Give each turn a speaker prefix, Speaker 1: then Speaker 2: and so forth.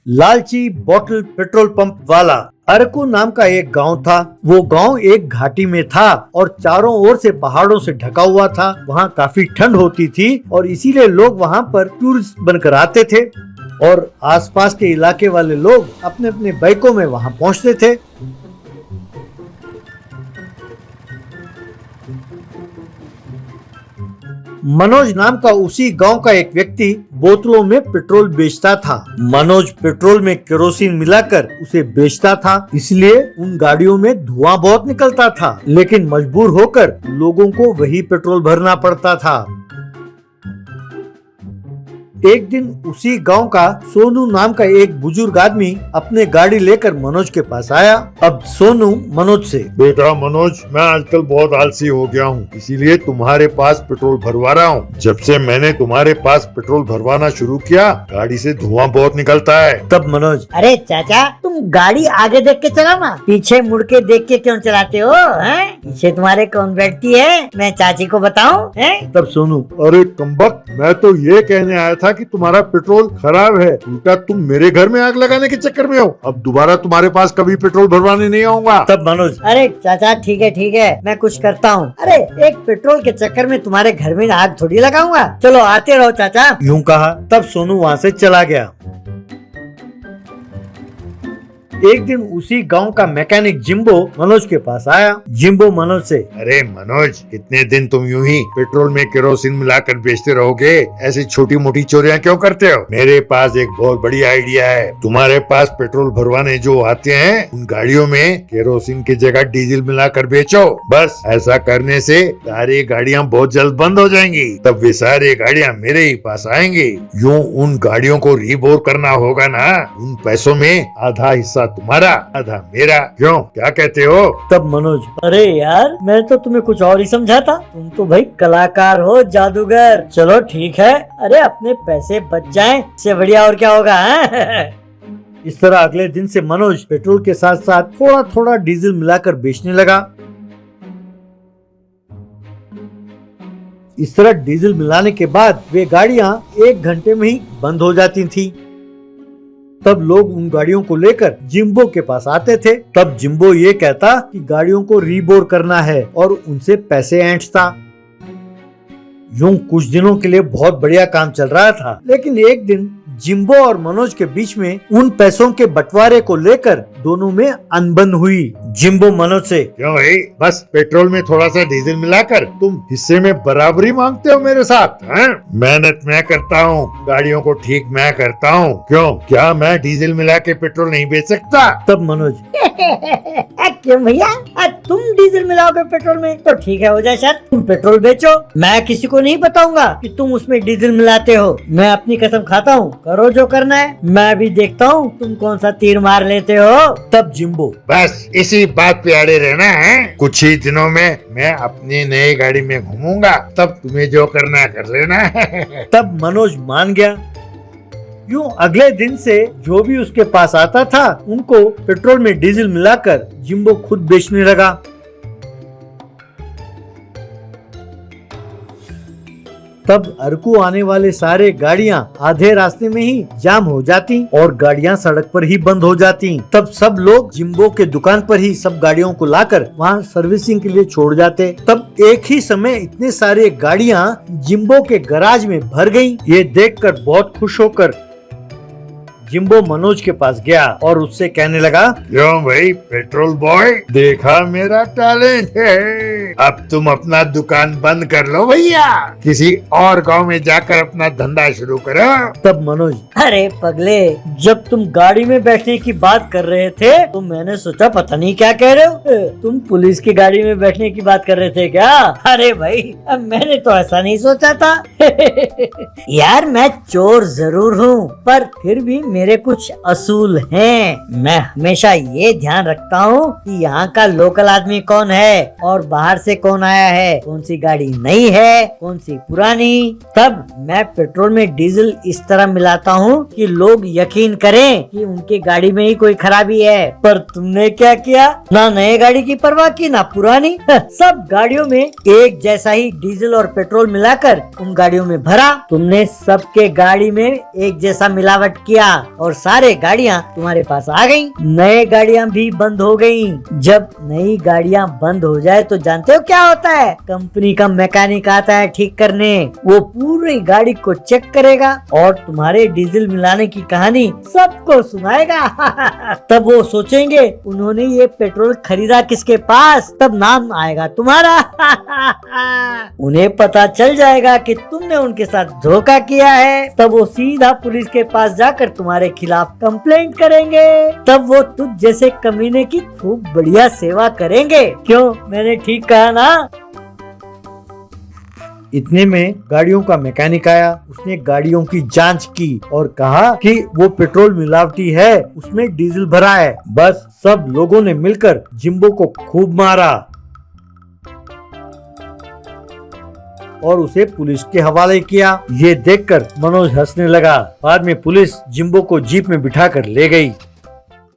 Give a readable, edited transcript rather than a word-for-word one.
Speaker 1: लालची bottle petrol pump वाला। अरकू नाम का एक गांव था। वो गांव एक घाटी में था और चारों ओर से पहाड़ों से ढका हुआ था। वहाँ काफी ठंड होती थी और इसीलिए लोग वहाँ पर टूरिस्ट बनकर आते थे और आसपास के इलाके वाले लोग अपने अपने बाइकों में वहाँ पहुँचते थे। मनोज नाम का उसी गांव का एक व्यक्ति बोतलों में पेट्रोल बेचता था। मनोज पेट्रोल में केरोसिन मिलाकर उसे बेचता था, इसलिए उन गाड़ियों में धुआं बहुत निकलता था, लेकिन मजबूर होकर लोगों को वही पेट्रोल भरना पड़ता था। एक दिन उसी गांव का सोनू नाम का एक बुजुर्ग आदमी अपने गाड़ी लेकर मनोज के पास आया। अब सोनू मनोज से,
Speaker 2: बेटा मनोज, मैं आजकल बहुत आलसी हो गया हूँ, इसीलिए तुम्हारे पास पेट्रोल भरवा रहा हूँ। जब से मैंने तुम्हारे पास पेट्रोल भरवाना शुरू किया, गाड़ी से धुआं बहुत निकलता है।
Speaker 1: तब मनोज,
Speaker 3: अरे चाचा, तुम गाड़ी आगे देख के चलाओ ना, पीछे मुड़ के देख के क्यों चलाते हो? हैं? पीछे तुम्हारे कौन बैठती है, मैं चाची को बताऊं? हैं?
Speaker 1: तब सोनू,
Speaker 2: अरे कमबख्त, मैं तो ये कहने आया था कि तुम्हारा पेट्रोल खराब है, उल्टा तुम मेरे घर में आग लगाने के चक्कर में हो। अब दोबारा तुम्हारे पास कभी पेट्रोल भरवाने नहीं आऊंगा।
Speaker 1: तब मनोज,
Speaker 3: अरे चाचा ठीक है, मैं कुछ करता हूँ। अरे एक पेट्रोल के चक्कर में तुम्हारे घर में आग थोड़ी लगाऊंगा, चलो आते रहो चाचा।
Speaker 1: यूं कहा तब सोनू वहाँ से चला गया। एक दिन उसी गांव का मैकेनिक जिम्बो मनोज के पास आया। जिम्बो मनोज से,
Speaker 2: अरे मनोज, कितने दिन तुम यूं ही पेट्रोल में केरोसिन मिलाकर बेचते रहोगे? ऐसी छोटी मोटी चोरियां क्यों करते हो? मेरे पास एक बहुत बड़ी आइडिया है। तुम्हारे पास पेट्रोल भरवाने जो आते हैं, उन गाड़ियों में केरोसिन की जगह डीजल मिलाकर बेचो। बस ऐसा करने से सारी गाड़ियां बहुत जल्द बंद हो जाएंगी। तब वे सारी गाड़ियां मेरे ही पास आएंगी। यूं उन गाड़ियों को रीबोर करना होगा ना। उन पैसों में आधा हिस्सा तुम्हारा, आधा मेरा। क्यों, क्या कहते हो?
Speaker 1: तब मनोज,
Speaker 3: अरे यार, मैं तो तुम्हें कुछ और ही समझा था। तुम तो भाई कलाकार हो, जादूगर। चलो ठीक है, अरे अपने पैसे बच जाएं, इससे बढ़िया और क्या होगा?
Speaker 1: इस तरह अगले दिन से मनोज पेट्रोल के साथ साथ थोड़ा थोड़ा डीजल मिलाकर बेचने लगा। इस तरह डीजल मिलाने के बाद वे गाड़ियां 1 घंटे में ही बंद हो जाती थीं। तब लोग उन गाड़ियों को लेकर जिम्बो के पास आते थे। तब जिम्बो ये कहता कि गाड़ियों को रीबोर करना है और उनसे पैसे ऐंठता। यूं कुछ दिनों के लिए बहुत बढ़िया काम चल रहा था, लेकिन एक दिन जिम्बो और मनोज के बीच में उन पैसों के बंटवारे को लेकर दोनों में अनबन हुई। जिम्बो मनोज से,
Speaker 2: क्यों भाई, बस पेट्रोल में थोड़ा सा डीजल मिलाकर तुम हिस्से में बराबरी मांगते हो मेरे साथ? मेहनत मैं करता हूँ, गाड़ियों को ठीक मैं करता हूँ। क्यों, क्या मैं डीजल मिला के पेट्रोल नहीं बेच सकता?
Speaker 1: तब मनोज,
Speaker 3: क्यों भैया, तुम डीजल मिलाओगे पेट्रोल में तो ठीक है, हो जाए सर, तुम पेट्रोल बेचो, मैं किसी को नहीं बताऊंगा कि तुम उसमें डीजल मिलाते हो। मैं अपनी कसम खाता हूँ, करो जो करना है, मैं भी देखता हूँ तुम कौन सा तीर मार लेते हो।
Speaker 1: तब जिम्बो,
Speaker 2: बस इसी बात पे अड़े रहना है। कुछ ही दिनों में मैं अपनी नई गाड़ी में घूमूंगा, तब तुम्हें जो करना है कर लेना।
Speaker 1: तब मनोज मान गया। यूं अगले दिन से जो भी उसके पास आता था, उनको पेट्रोल में डीजल मिलाकर जिम्बो खुद बेचने लगा। तब अरकू आने वाले सारे गाड़ियां आधे रास्ते में ही जाम हो जाती और गाड़ियां सड़क पर ही बंद हो जाती। तब सब लोग जिम्बो के दुकान पर ही सब गाड़ियों को लाकर वहां सर्विसिंग के लिए छोड़ जाते। तब एक ही समय इतने सारे गाड़ियां जिम्बो के गैराज में भर गईं। ये देखकर बहुत खुश होकर जिम्बो मनोज के पास गया और उससे कहने लगा,
Speaker 2: क्यों भाई पेट्रोल बॉय, देखा मेरा टैलेंट है। अब तुम अपना दुकान बंद कर लो भैया, किसी और गांव में जाकर अपना धंधा शुरू करो।
Speaker 1: तब मनोज,
Speaker 3: अरे पगले, जब तुम गाड़ी में बैठने की बात कर रहे थे तो मैंने सोचा पता नहीं क्या कह रहे हो, तुम पुलिस की गाड़ी में बैठने की बात कर रहे थे क्या? अरे भाई, अब मैंने तो ऐसा नहीं सोचा था। यार मैं चोर जरूर हूँ, पर फिर भी मेरे कुछ असूल हैं। मैं हमेशा ये ध्यान रखता हूँ कि यहाँ का लोकल आदमी कौन है और बाहर से कौन आया है, कौन सी गाड़ी नई है, कौन सी पुरानी। तब मैं पेट्रोल में डीजल इस तरह मिलाता हूँ कि लोग यकीन करें कि उनकी गाड़ी में ही कोई खराबी है। पर तुमने क्या किया, ना नए गाड़ी की परवाह की ना पुरानी, सब गाड़ियों में एक जैसा ही डीजल और पेट्रोल मिलाकर उन गाड़ियों में भरा। तुमने सबके गाड़ी में एक जैसा मिलावट किया और सारे गाड़ियाँ तुम्हारे पास आ गयी। नए गाड़ियाँ भी बंद हो गयी। जब नई गाड़ियाँ बंद हो जाए तो जानते हो क्या होता है? कंपनी का मैकेनिक आता है ठीक करने। वो पूरी गाड़ी को चेक करेगा और तुम्हारे डीजल मिलाने की कहानी सबको सुनाएगा। तब वो सोचेंगे उन्होंने ये पेट्रोल खरीदा किसके पास, तब नाम आएगा तुम्हारा। उन्हें पता चल जाएगा कि तुमने उनके साथ धोखा किया है। तब वो सीधा पुलिस के पास जाकर तुम्हारे खिलाफ कंप्लेंट करेंगे। तब वो तुझ जैसे कमीने की खूब बढ़िया सेवा करेंगे। क्यों, मैंने ठीक कहा ना?
Speaker 1: इतने में गाड़ियों का मैकेनिक आया। उसने गाड़ियों की जांच की और कहा कि वो पेट्रोल मिलावटी है, उसमें डीजल भरा है। बस सब लोगों ने मिलकर जिम्बो को खूब मारा और उसे पुलिस के हवाले किया। ये देखकर मनोज हंसने लगा। बाद में पुलिस जिम्बो को जीप में बिठाकर ले गई।